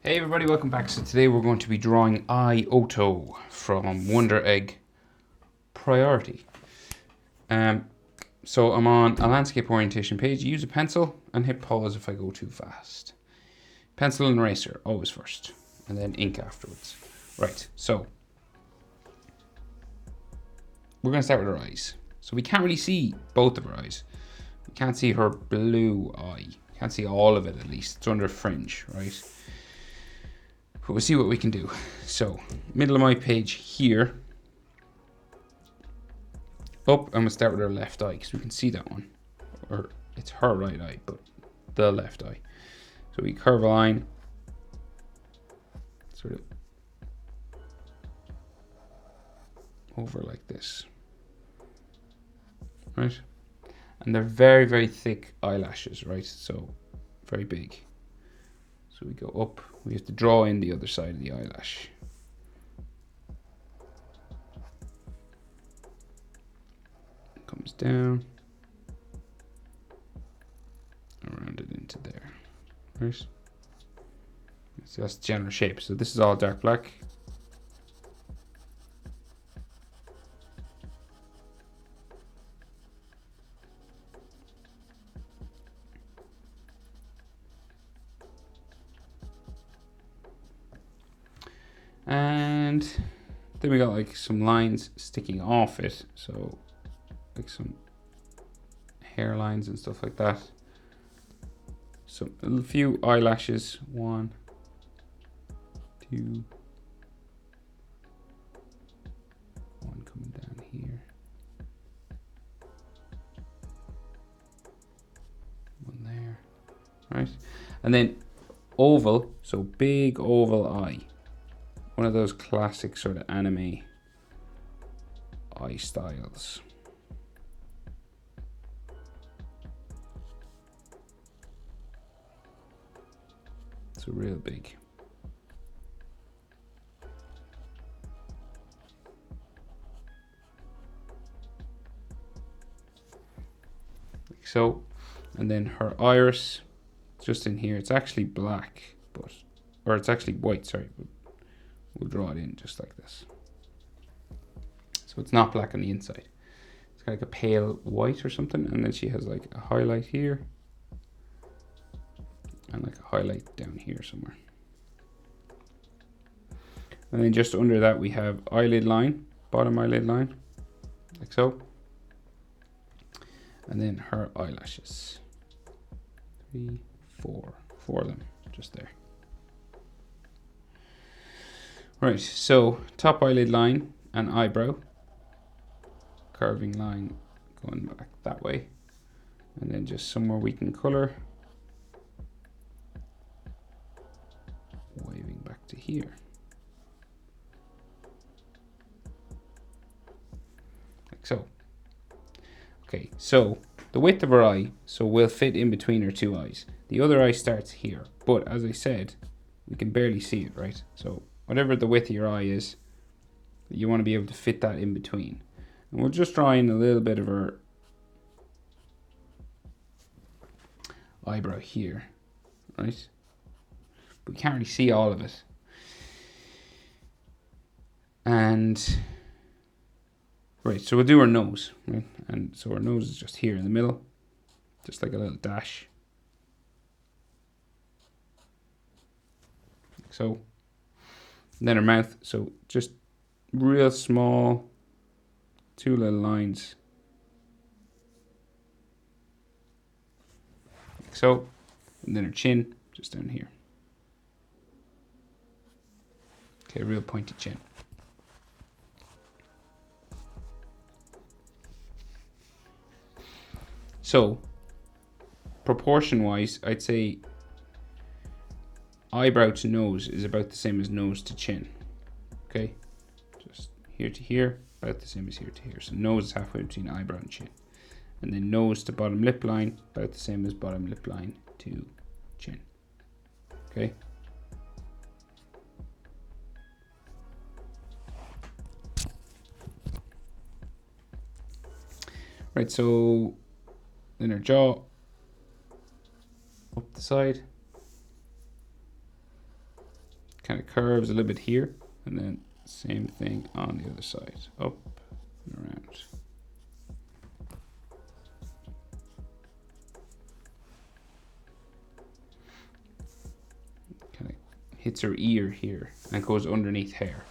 Hey everybody, welcome back. So today we're going to be drawing Ohto from Wonder Egg Priority. So I'm on a landscape orientation page. Use a pencil and hit pause if I go too fast. Pencil and eraser, always first, and then ink afterwards. Right, so we're going to start with her eyes. So we can't really see both of her eyes. We can't see her blue eye. Can't see all of it at least. It's under fringe, right? But we'll see what we can do. So, middle of my page here. Up, and we'll start with our left eye, because we can see that one. Or, it's her right eye, but the left eye. So we curve a line. Sort of over like this. Right? And they're very, very thick eyelashes, right? So, very big. So we go up, we have to draw in the other side of the eyelash. Comes down, around it into there, right? So that's the general shape. So this is all dark black. And then we got like some lines sticking off it, so like some hairlines and stuff like that. So a few eyelashes, 1, 2, 1 coming down here, 1 there, right? And then oval, so big oval eye. One of those classic sort of anime eye styles. It's real big. Like so. And then her iris, just in here. It's actually black, or it's actually white, sorry. But we'll draw it in just like this. So it's not black on the inside. It's like a pale white or something. And then she has like a highlight here. And like a highlight down here somewhere. And then just under that we have eyelid line, bottom eyelid line, like so. And then her eyelashes. 3, 4 of them, just there. Right, so top eyelid line and eyebrow. Curving line going back that way. And then just somewhere we can color. Waving back to here. Like so. Okay, so the width of her eye, so will fit in between her two eyes. The other eye starts here, but as I said, we can barely see it, right? So whatever the width of your eye is, you want to be able to fit that in between. And we'll just draw in a little bit of her eyebrow here, right? But we can't really see all of it. And right, so we'll do her nose, right? And so her nose is just here in the middle, just like a little dash. Like so. And then her mouth, so just real small, 2 little lines. Like so. And then her chin, just down here. Okay, real pointy chin. So, proportion-wise, I'd say eyebrow to nose is about the same as nose to chin. Okay, just here to here, about the same as here to here. So nose is halfway between eyebrow and chin. And then nose to bottom lip line, about the same as bottom lip line to chin. Okay. Right, so then her jaw up the side. kind of curves a little bit here, and then same thing on the other side, up and around. Kind of hits her ear here and goes underneath hair.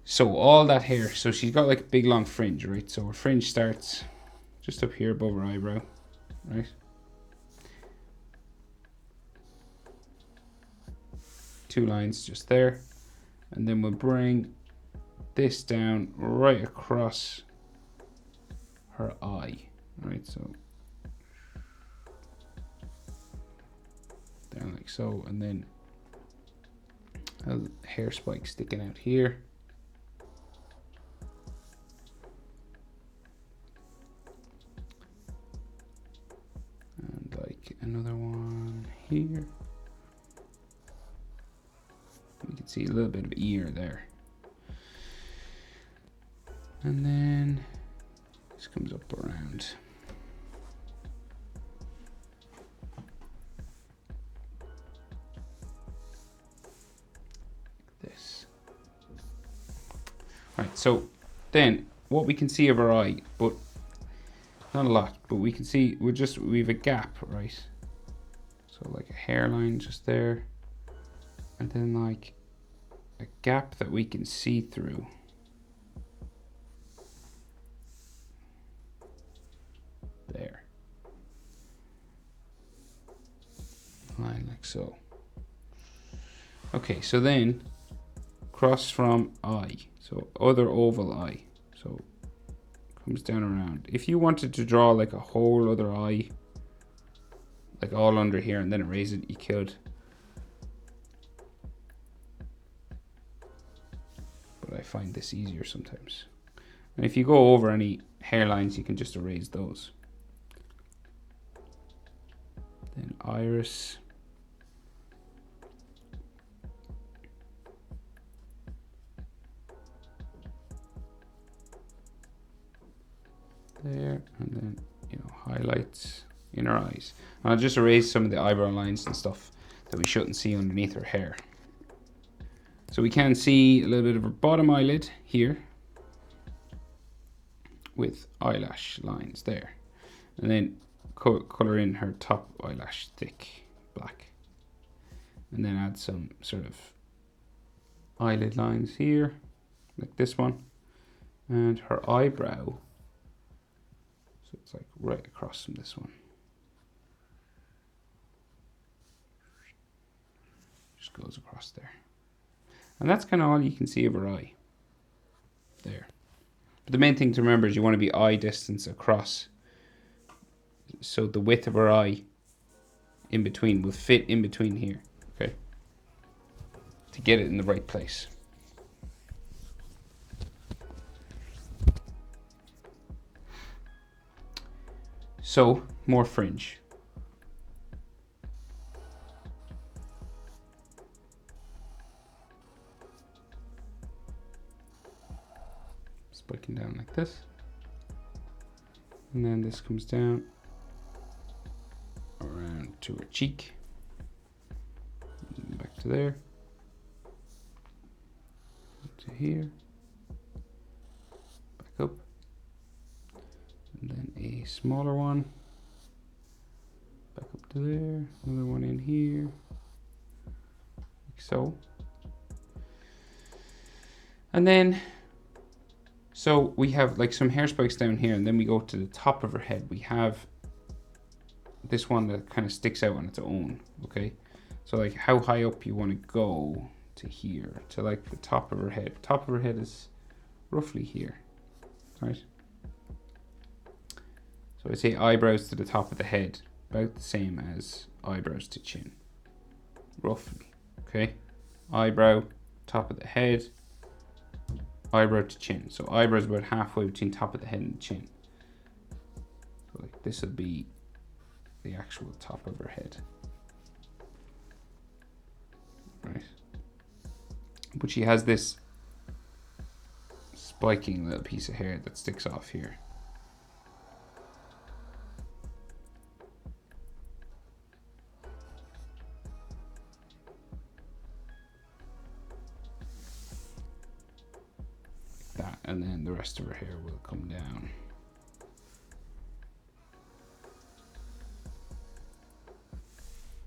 So all that hair, so she's got like a big long fringe, right? So her fringe starts just up here above her eyebrow, right? Two lines just there, and then we'll bring this down right across her eye, right? So down like so, and then a hair spike sticking out here. And like another one here. You can see a little bit of ear there. And then this comes up around. Like this. Right, so then what we can see of our eye, but not a lot, but we can see we have a gap, right? So like a hairline just there, and then like a gap that we can see through. There. Line like so. Okay, so then cross from eye, so other oval eye, so comes down around. If you wanted to draw like a whole other eye, like all under here, and then erase it, you could. But I find this easier sometimes. And if you go over any hairlines, you can just erase those. Then iris. There, and then, you know, highlights in her eyes. And I'll just erase some of the eyebrow lines and stuff that we shouldn't see underneath her hair. So we can see a little bit of her bottom eyelid here with eyelash lines there. And then color in her top eyelash thick black. And then add some sort of eyelid lines here, like this one. And her eyebrow, so it's like right across from this one. Just goes across there. And that's kind of all you can see of her eye. There. But the main thing to remember is you want to be eye distance across. So the width of her eye in between will fit in between here. Okay. To get it in the right place. So, more fringe. Spiking down like this. And then this comes down around to her cheek. And back to there. To here. Back up. And then a smaller one. Back up to there. Another one in here. Like so. And then, so we have like some hair spikes down here, and then we go to the top of her head. We have this one that kind of sticks out on its own, okay? So like how high up you want to go to here, to like the top of her head. Top of her head is roughly here, right? So I say eyebrows to the top of the head, about the same as eyebrows to chin, roughly, okay? Eyebrow, top of the head, eyebrow to chin. So eyebrows about halfway between top of the head and the chin. So like this would be the actual top of her head, right? But she has this spiking little piece of hair that sticks off here. and then the rest of her hair will come down.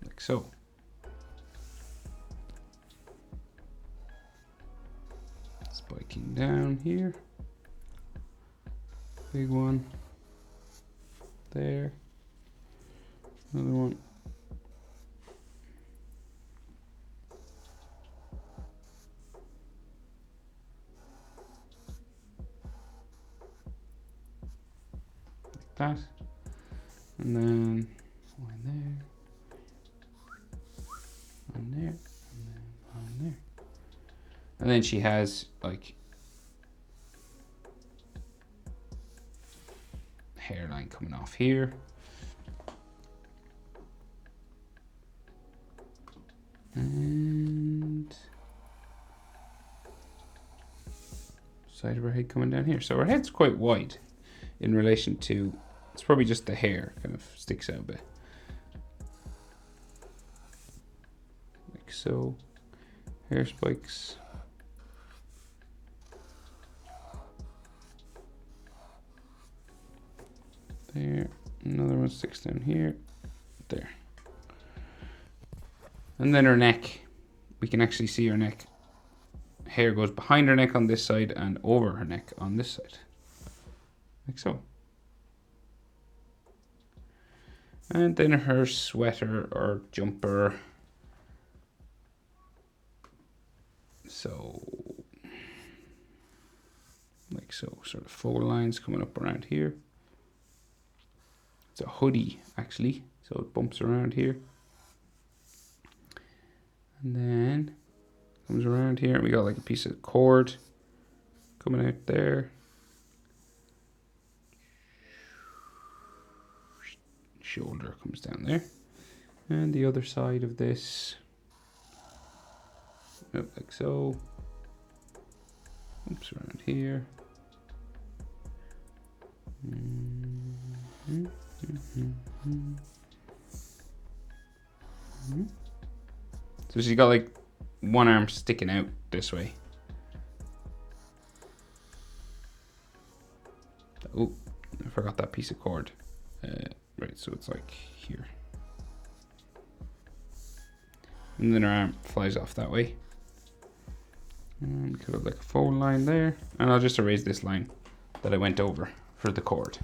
Like so. Spiking down here. Big one. There. Another one. Like that. And then one there. One there. And then one there. And then she has like hairline coming off here. And side of her head coming down here. So her head's quite wide in relation to, it's probably just the hair kind of sticks out a bit. Like so. Hair spikes. There. Another one sticks down here. There. And then her neck, we can actually see her neck. Hair goes behind her neck on this side and over her neck on this side. Like so. And then her sweater or jumper. So, like so, sort of fold lines coming up around here. It's a hoodie actually, so it bumps around here. And then comes around here and we got like a piece of cord coming out there. Shoulder comes down there. And the other side of this, like so. Oops, around here. So she's got like one arm sticking out this way. Oh, I forgot that piece of cord. Right, so it's like here. And then her arm flies off that way. And could have like a fold line there. And I'll just erase this line that I went over for the cord.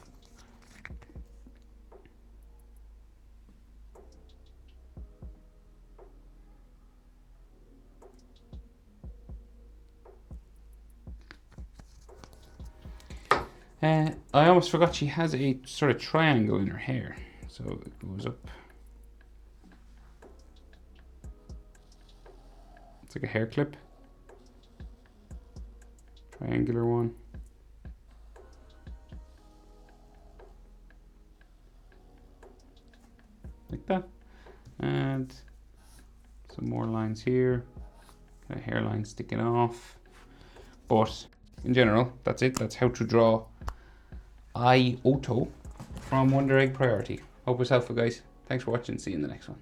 I almost forgot she has a sort of triangle in her hair. So it goes up. It's like a hair clip. Triangular one. Like that. And some more lines here. Kind of hairline sticking off. But in general, that's it. That's how to draw Ohto from Wonder Egg Priority. Hope it's helpful, guys. Thanks for watching. See you in the next one.